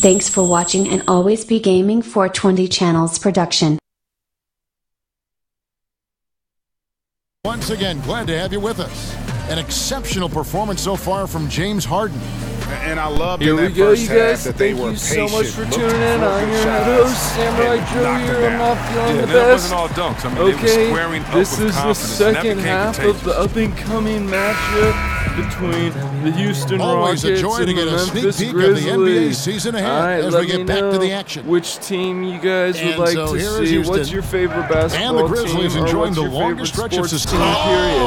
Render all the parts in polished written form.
Thanks for watching, and always be gaming. 420 Channels production. Once again, glad to have you with us. An exceptional performance so far from James Harden. And I love Here we go, you guys. That Thank you so much for tuning in. I'm your host, Samurai Joe here. I'm not feeling the best. Wasn't all dunks. I mean, okay, this is the second half of the up-and-coming matchup between the Houston Rockets and the Memphis Grizzlies. Of the NBA season ahead. All right, as let we get me back know to the action. which team you guys would like to see. What's your favorite basketball and the Grizzlies team, enjoying or the what's your longest favorite stretch of sports sustain. team, period?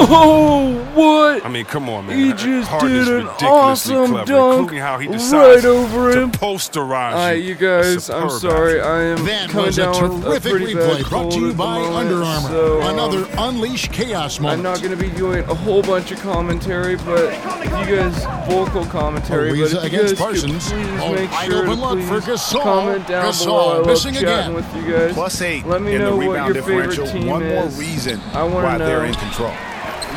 Oh, what? I mean, come on, man. He just Harden's did an ridiculously awesome clever, dunk including how he right decides over him. to posterize All right, you guys, I'm sorry. I am That coming was a down with a terrific pretty bad replay brought cold to you at the by moment, Under Armour. so, Another Unleash Chaos moment. I'm not going to be doing a whole bunch of commentary, but you guys, vocal commentary, but if you against guys Parsons. could please make Wide sure open to look for please Gasol. comment down Gasol below. I love missing chatting again. with you guys. +8 Let me in know the what rebound your favorite differential. team One more is. reason I wanna why they're know. in control.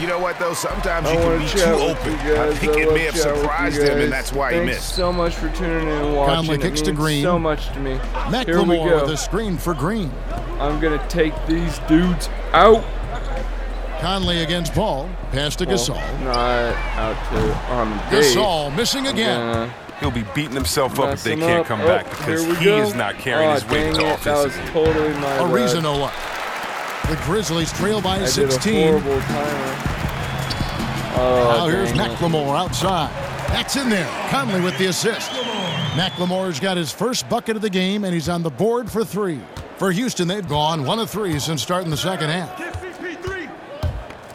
You know what, though? Sometimes I you can want be to too chat with open. you guys. I think it may have surprised him, and that's why he Thanks missed. so much for tuning in and watching. Conley It kicks to means Green. so much to me. Here we McLemore go. with a screen for Green. I'm going to take these dudes out. Conley against Paul. Pass to Gasol. Not out to Dave. Gasol missing again. He'll be beating himself up if they Mess him can't up. come Oh, back because here we he go. is not carrying his weight dang it. That was offensively. totally my bad. Ariza no luck. The Grizzlies trail by I 16. did a horrible timer. Oh, Now here's dang it. McLemore outside. That's in there. Conley with the assist. McLemore's got his first bucket of the game, and he's on the board for 3. For Houston, they've gone 1 of 3 since starting the second half.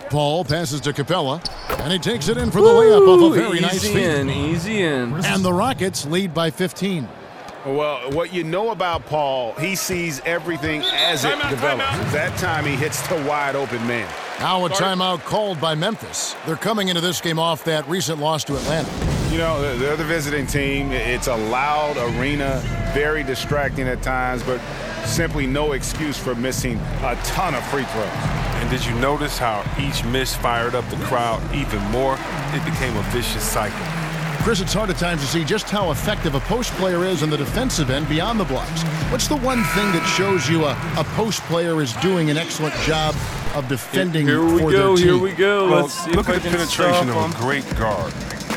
Paul passes to Capella, and he takes it in for the layup off a very nice feed. Easy in. And the Rockets lead by 15. Well, what you know about Paul, he sees everything as it develops. That time he hits the wide open man. Now a timeout called by Memphis. They're coming into this game off that recent loss to Atlanta. You know, they're the visiting team. It's a loud arena, very distracting at times, but simply no excuse for missing a ton of free throws. And did you notice how each miss fired up the crowd even more? It became a vicious cycle. Chris, it's hard at times to see just how effective a post player is on the defensive end beyond the blocks. What's the one thing that shows you a post player is doing an excellent job of defending for their team? Here we go. Well, Let's see look if at I the can penetration stop of a great guard.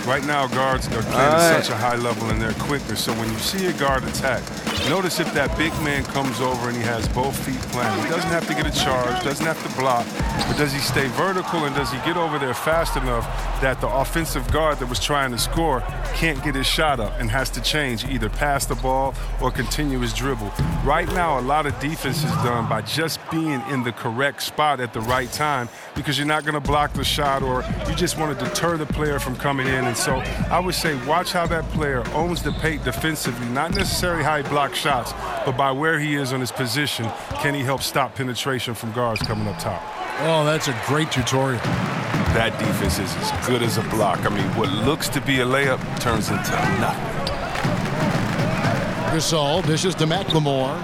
Right now, guards are playing at such a high level and they're quicker. So when you see a guard attack, notice if that big man comes over and he has both feet planted. He doesn't have to get a charge, doesn't have to block, but does he stay vertical and does he get over there fast enough that the offensive guard that was trying to score can't get his shot up and has to change, either pass the ball or continue his dribble. Right now, a lot of defense is done by just being in the correct spot at the right time because you're not going to block the shot or you just want to deter the player from coming in. And so I would say watch how that player owns the paint defensively, not necessarily how he blocks shots, but by where he is on his position, can he help stop penetration from guards coming up top? Oh, that's a great tutorial. That defense is as good as a block. I mean, what looks to be a layup turns into nothing. Gasol dishes to McLemore.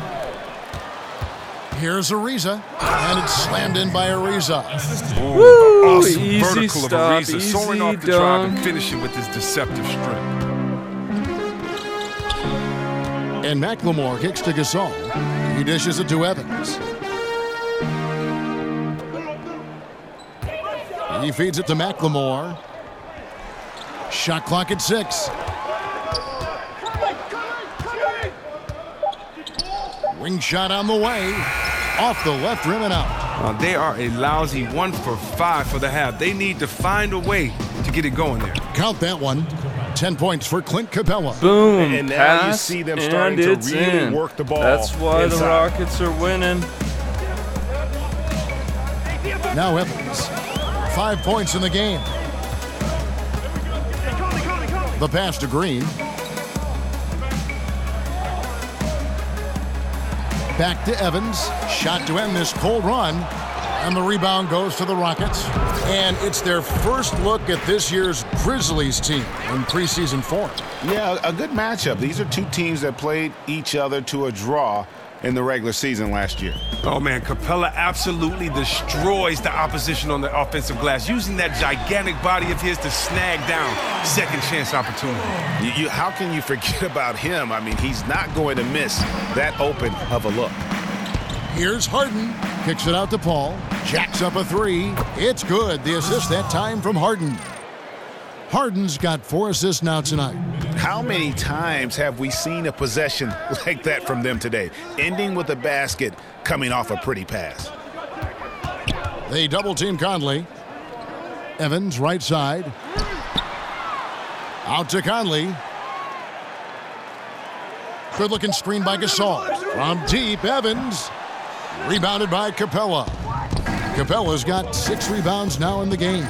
Here's Ariza, and it's slammed in by Ariza. Woo! Awesome Easy vertical stop, of Ariza, easy soaring off the drive and dunk. finishing with his deceptive strength. And McLemore kicks to Gasol. He dishes it to Evans. He feeds it to McLemore. Shot clock at 6. Wing shot on the way. Off the left rim and out. They are a lousy 1 for 5 for the half. They need to find a way to get it going there. Count that one. 10 points for Clint Capella. Boom. And now pass, you see them and starting to it's really in. work the ball That's why the inside. Rockets are winning. Now Evans. 5 points in the game. The pass to Green. Back to Evans. Shot to end this cold run. And the rebound goes to the Rockets. And it's their first look at this year's Grizzlies team in preseason form. Yeah, a good matchup. These are two teams that played each other to a draw in the regular season last year. Oh, man, Capella absolutely destroys the opposition on the offensive glass, using that gigantic body of his to snag down second chance opportunity. How can you forget about him? I mean, he's not going to miss that open of a look. Here's Harden. Kicks it out to Paul. Jacks up a three. It's good. The assist that time from Harden. Harden's got 4 assists now tonight. How many times have we seen a possession like that from them today, ending with a basket coming off a pretty pass? They double-team Conley. Evans, right side. Out to Conley. Good-looking screen by Gasol. From deep, Evans. Rebounded by Capella. Capella's got 6 rebounds now in the game.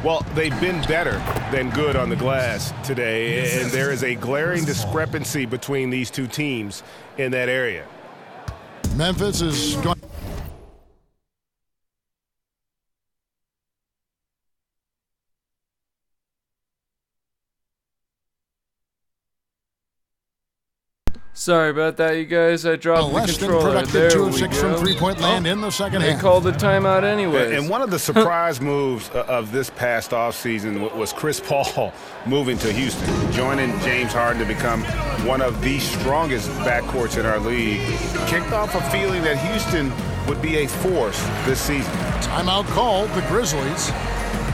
Well, they've been better than good on the glass today, and there is a glaring discrepancy between these two teams in that area. Memphis is going. Sorry about that, you guys. I dropped the controller. There 2 we of 6 go. from three-point land in the second half. They called the timeout anyways. And one of the surprise moves of this past offseason was Chris Paul moving to Houston, joining James Harden to become one of the strongest backcourts in our league. Kicked off a feeling that Houston would be a force this season. Timeout called the Grizzlies.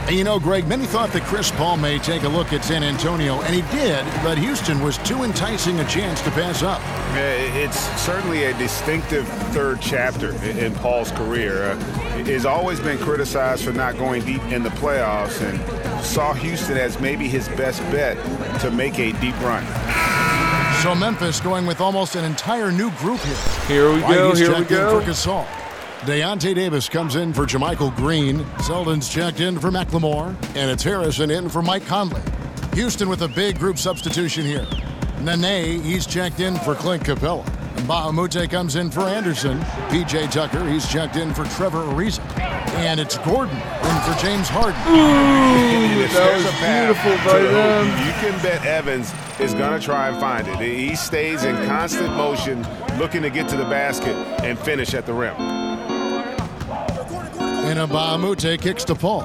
And you know, Greg, many thought that Chris Paul may take a look at San Antonio, and he did, but Houston was too enticing a chance to pass up. It's certainly a distinctive third chapter in Paul's career. He's always been criticized for not going deep in the playoffs, and saw Houston as maybe his best bet to make a deep run. So Memphis going with almost an entire new group here. Here we go, here we go. For Gasol. Deontay Davis comes in for Jermichael Green. Selden's checked in for McLemore. And it's Harrison in for Mike Conley. Houston with a big group substitution here. Nene, he's checked in for Clint Capella. And Bahamute comes in for Anderson. P.J. Tucker, he's checked in for Trevor Ariza. And it's Gordon in for James Harden. Ooh, that was beautiful by them. You can bet Evans is going to try and find it. He stays in constant motion, looking to get to the basket and finish at the rim. And Bahamute kicks to Paul.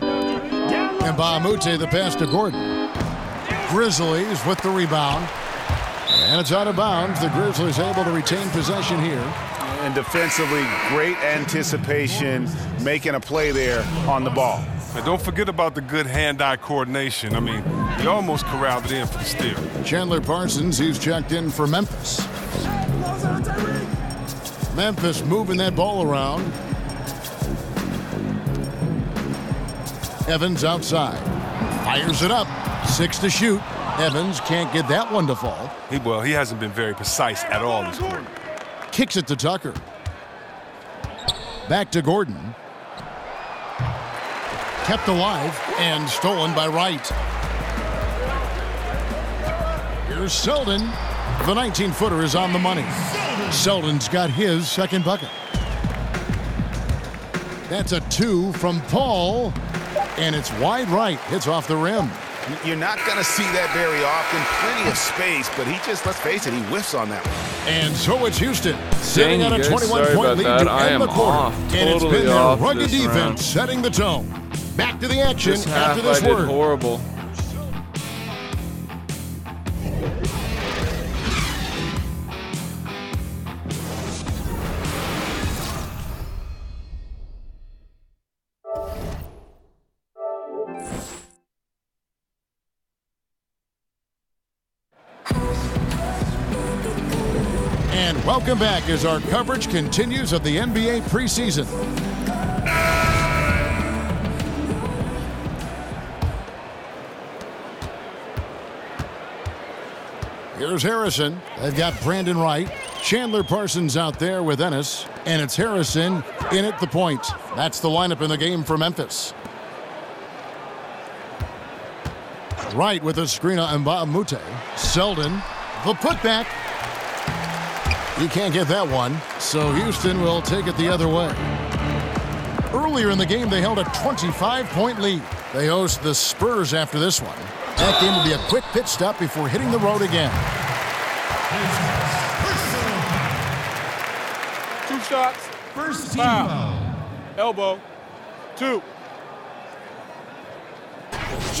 And Bahamute the pass to Gordon. Grizzlies with the rebound. And it's out of bounds. The Grizzlies able to retain possession here. And defensively, great anticipation, making a play there on the ball. And don't forget about the good hand-eye coordination. I mean, he almost corralled it in for the steal. Chandler Parsons, he's checked in for Memphis. Memphis moving that ball around. Evans outside. Fires it up. 6 to shoot. Evans can't get that one to fall. He hasn't been very precise at all this quarter. Kicks it to Tucker. Back to Gordon. Kept alive and stolen by Wright. Here's Selden. The 19-footer is on the money. Selden's got his second bucket. That's a 2 from Paul. And it's wide right. Hits off the rim. You're not going to see that very often. Plenty of space, but he just, let's face it, he whiffs on that one. And so it's Houston sitting on a 21-point lead that. to end the quarter. And it's been their rugged defense round. setting the tone. Back to the action This after half this I did word. horrible. And welcome back as our coverage continues of the NBA preseason. Here's Harrison. They've got Brandon Wright. Chandler Parsons out there with Ennis. And it's Harrison in at the point. That's the lineup in the game for Memphis. Wright with a screen on Bahamute. Selden, the putback. He can't get that one, so Houston will take it the other way. Earlier in the game, they held a 25-point lead. They host the Spurs after this one. That game will be a quick pit stop before hitting the road again. shots. First team foul. Elbow. 2.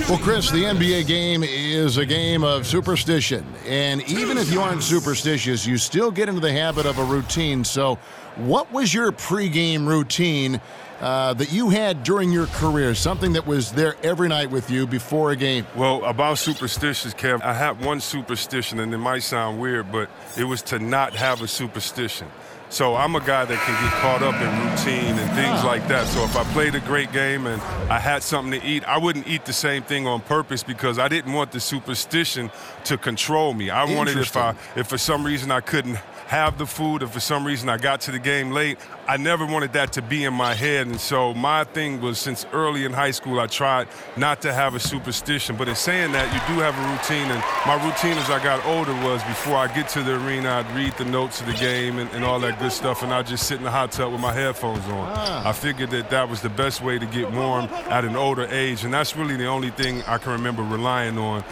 Well, Chris, the NBA game is a game of superstition. And even if you aren't superstitious, you still get into the habit of a routine. So what was your pregame routine that you had during your career, something that was there every night with you before a game? Well, about superstitions, Kev, I had one superstition, and it might sound weird, but it was to not have a superstition. So I'm a guy that can get caught up in routine and things like that. So if I played a great game and I had something to eat, I wouldn't eat the same thing on purpose because I didn't want the superstition to control me. I wanted if for some reason I couldn't have the food, if for some reason I got to the game late, I never wanted that to be in my head. And so my thing was, since early in high school, I tried not to have a superstition. But in saying that, you do have a routine. And my routine as I got older was, before I get to the arena, I'd read the notes of the game and all that good stuff, and I'd just sit in the hot tub with my headphones on. I figured that was the best way to get warm at an older age. And that's really the only thing I can remember relying on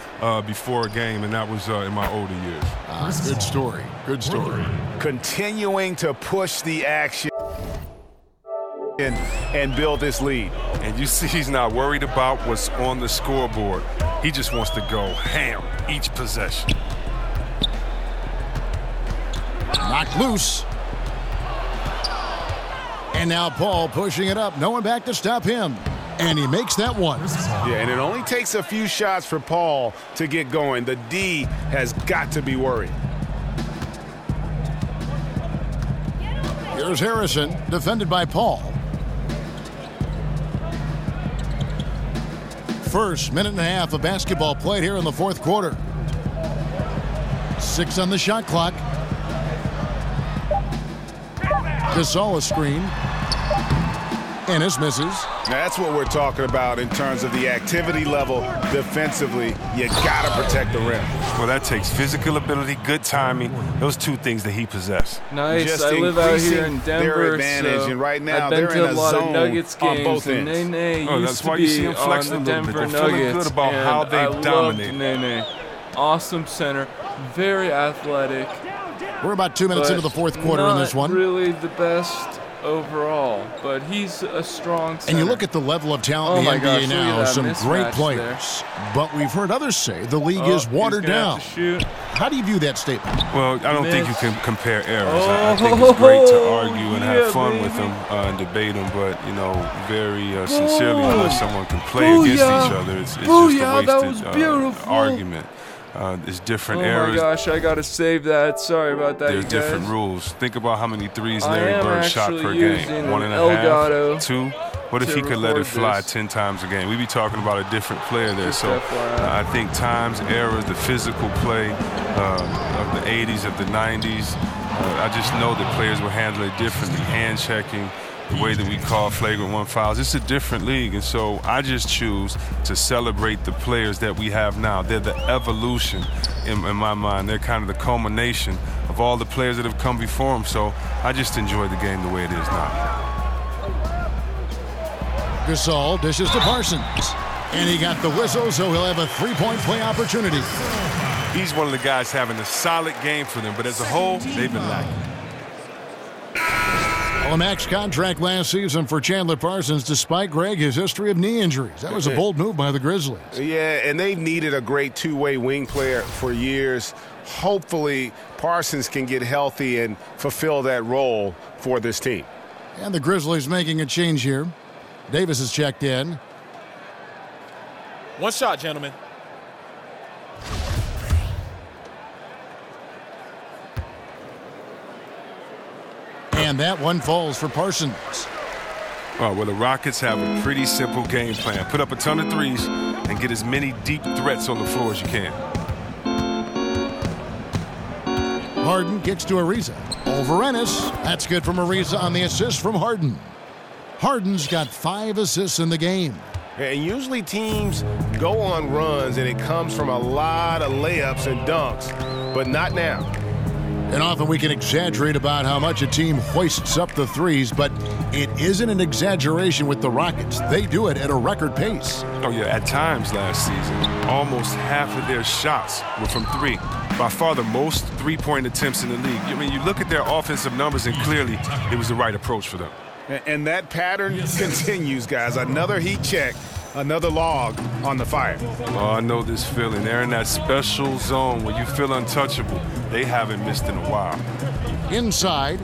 before a game, and that was in my older years. Good story. Good story. Continuing to push the action and build this lead. And you see he's not worried about what's on the scoreboard. He just wants to go ham each possession. Knocked loose. And now Paul pushing it up. No one back to stop him. And he makes that one. Yeah, and it only takes a few shots for Paul to get going. The D has got to be worried. Here's Harrison, defended by Paul. First minute and a half of basketball played here in the fourth quarter. 6 on the shot clock. Gasol a screen. Ennis misses. That's what we're talking about in terms of the activity level defensively. You got to protect the rim. Well, that takes physical ability, good timing, those two things that he possesses. Nice. Just I live out here in Denver, their advantage, so and right now I've been they're to in a a lot zone of Nuggets games, on both and ends. Nene that's used to why you see be him on flexing the a little bit. Denver They're feeling Nuggets, good about and how they I dominate. loved Nene. Awesome center, very athletic. We're about 2 minutes into the fourth quarter in this one. Not really the best overall, but he's a strong center. And you look at the level of talent in the NBA now, some great players. There. But we've heard others say the league is watered down. How do you view that statement? Well, I don't think you can compare eras. I think it's great to argue and have fun with them and debate them, but, very sincerely, unless someone can play against each other, it's just a wasted argument. It's different eras. Oh my gosh, I gotta save that. Sorry about that. There's different rules. Think about how many threes Larry Bird shot per game. game. 1.5, 2. What if he could let it fly 10 times a game? We'd be talking about a different player there. So I think times, eras, the physical play of the 80s, of the 90s, I just know that players will handle it differently. Hand checking, the way that we call flagrant 1 fouls. It's a different league, and so I just choose to celebrate the players that we have now. They're the evolution in my mind. They're kind of the culmination of all the players that have come before them, so I just enjoy the game the way it is now. Gasol dishes to Parsons, and he got the whistle, so he'll have a three-point play opportunity. He's one of the guys having a solid game for them, but as a whole, they've been lacking. A max contract last season for Chandler Parsons, despite, Greg, his history of knee injuries. That was a bold move by the Grizzlies. Yeah, and they've needed a great two-way wing player for years. Hopefully, Parsons can get healthy and fulfill that role for this team. And the Grizzlies making a change here. Davis is checked in. 1 shot, gentlemen. And that one falls for Parsons. Well, the Rockets have a pretty simple game plan. Put up a ton of threes and get as many deep threats on the floor as you can. Harden gets to Ariza. Over Ennis. That's good from Ariza on the assist from Harden. Harden's got 5 assists in the game. And usually teams go on runs, and it comes from a lot of layups and dunks, but not now. And often we can exaggerate about how much a team hoists up the threes, but it isn't an exaggeration with the Rockets. They do it at a record pace. Oh, yeah, at times last season, almost half of their shots were from 3. by far the most three-point attempts in the league. I mean, you look at their offensive numbers, and clearly it was the right approach for them. And that pattern continues, guys. Another heat check, another log on the fire. Oh, I know this feeling. They're in that special zone where you feel untouchable. They haven't missed in a while. Inside.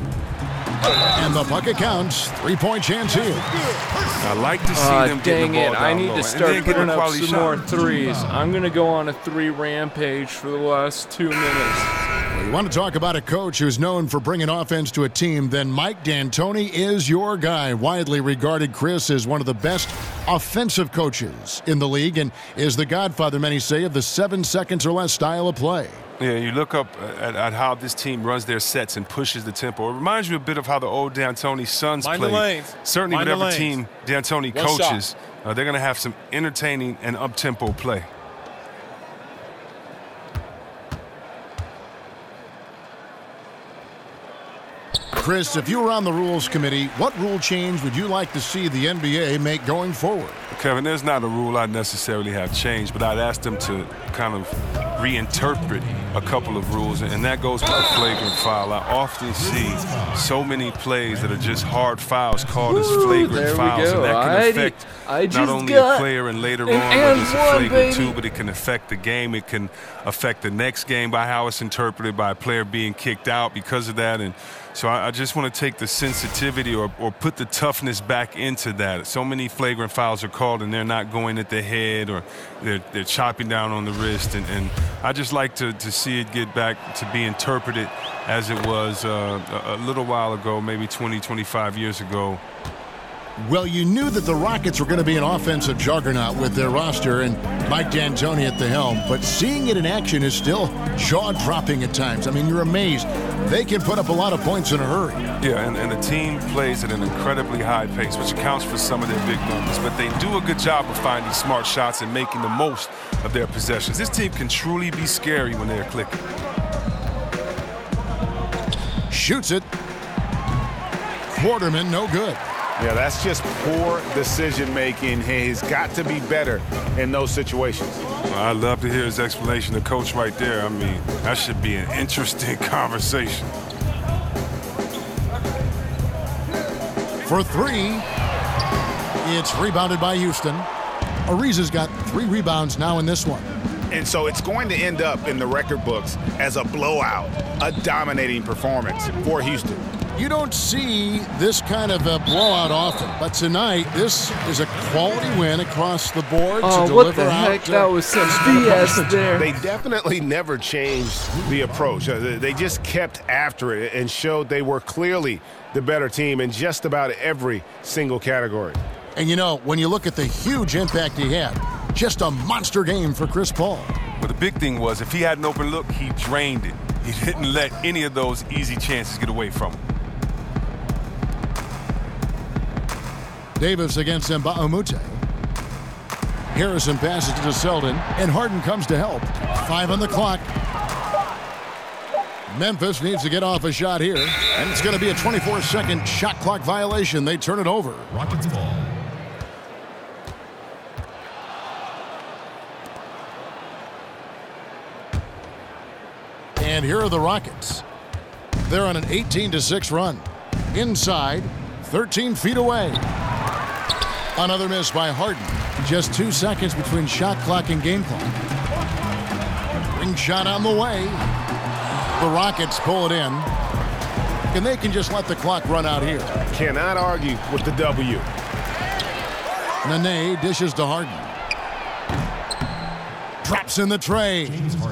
And the bucket counts. 3-point chance here. I like to see them getting the ball down low. I need to start putting up some more threes. I'm going to go on a 3 rampage for the last 2 minutes. Well, you want to talk about a coach who's known for bringing offense to a team, then Mike D'Antoni is your guy. Widely regarded, Chris, as one of the best offensive coaches in the league and is the godfather, many say, of the 7 seconds or less style of play. Yeah, you look up at how this team runs their sets and pushes the tempo. It reminds you a bit of how the old D'Antoni Suns played. Certainly whatever team D'Antoni coaches, they're going to have some entertaining and up-tempo play. Chris, if you were on the rules committee, what rule change would you like to see the NBA make going forward? Kevin, there's not a rule I'd necessarily have changed, but I'd ask them to kind of reinterpret a couple of rules, and that goes with the flagrant foul. I often see so many plays that are just hard fouls called as flagrant fouls, and that can affect not only a player and later on whether it's a flagrant too, but it can affect the game. It can affect the next game by how it's interpreted by a player being kicked out because of that. And so I just want to take the sensitivity or put the toughness back into that. So many flagrant fouls are called and they're not going at the head or they're chopping down on the wrist. And I just like to see it get back to be interpreted as it was a little while ago, maybe 20, 25 years ago. Well, you knew that the Rockets were going to be an offensive juggernaut with their roster and Mike D'Antoni at the helm, but seeing it in action is still jaw-dropping at times. I mean, you're amazed. They can put up a lot of points in a hurry. Yeah, and the team plays at an incredibly high pace, which accounts for some of their big numbers, but they do a good job of finding smart shots and making the most of their possessions. This team can truly be scary when they're clicking. Shoots it. Quarterman, no good. Yeah, that's just poor decision-making. He's got to be better in those situations. I'd love to hear his explanation. The coach right there, I mean, that should be an interesting conversation. For 3, it's rebounded by Houston. Ariza's got 3 rebounds now in this one. And so it's going to end up in the record books as a blowout, a dominating performance for Houston. You don't see this kind of a blowout often, but tonight this is a quality win across the board. Oh, what the heck? That was some BS there. They definitely never changed the approach. They just kept after it and showed they were clearly the better team in just about every single category. And you know, when you look at the huge impact he had, just a monster game for Chris Paul. But the big thing was if he had an open look, he drained it. He didn't let any of those easy chances get away from him. Davis against Mbahumute. Harrison passes to Selden, and Harden comes to help. 5 on the clock. Memphis needs to get off a shot here, and it's going to be a 24-second shot clock violation. They turn it over. Rockets ball. And here are the Rockets. They're on an 18-6 run. Inside, 13 feet away. Another miss by Harden. Just 2 seconds between shot clock and game clock. Ring shot on the way. The Rockets pull it in. And they can just let the clock run out here. Cannot argue with the W. Nene dishes to Harden. Drops in the tray.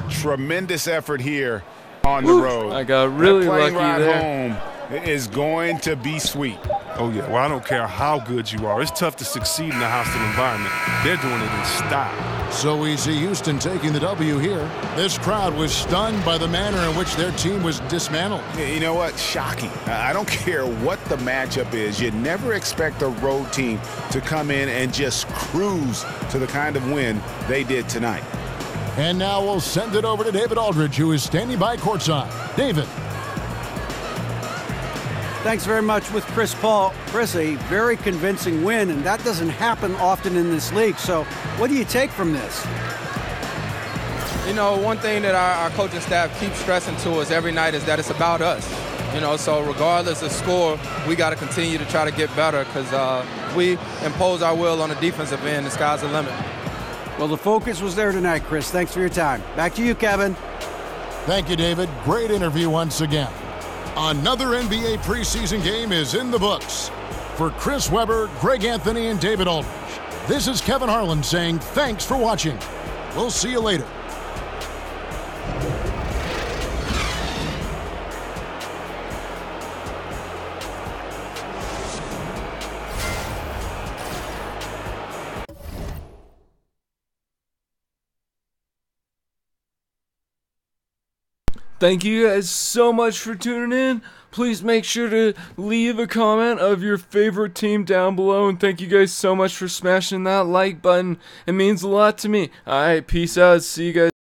Tremendous effort here on the road. I got really lucky there. Home is going to be sweet. Oh, yeah. Well, I don't care how good you are. It's tough to succeed in a hostile environment. They're doing it in style. So we see Houston taking the W here. This crowd was stunned by the manner in which their team was dismantled. You know what? Shocking. I don't care what the matchup is. You never expect a road team to come in and just cruise to the kind of win they did tonight. And now we'll send it over to David Aldridge, who is standing by courtside. David. Thanks very much with Chris Paul. Chris, a very convincing win, and that doesn't happen often in this league. So what do you take from this? You know, one thing that our coaching staff keeps stressing to us every night is that it's about us. You know, so regardless of score, we got to continue to try to get better because we impose our will on the defensive end. The sky's the limit. Well, the focus was there tonight, Chris. Thanks for your time. Back to you, Kevin. Thank you, David. Great interview once again. Another NBA preseason game is in the books. For Chris Webber, Greg Anthony, and David Aldridge, this is Kevin Harlan saying thanks for watching. We'll see you later. Thank you guys so much for tuning in. Please make sure to leave a comment of your favorite team down below. And thank you guys so much for smashing that like button. It means a lot to me. Alright, peace out. See you guys.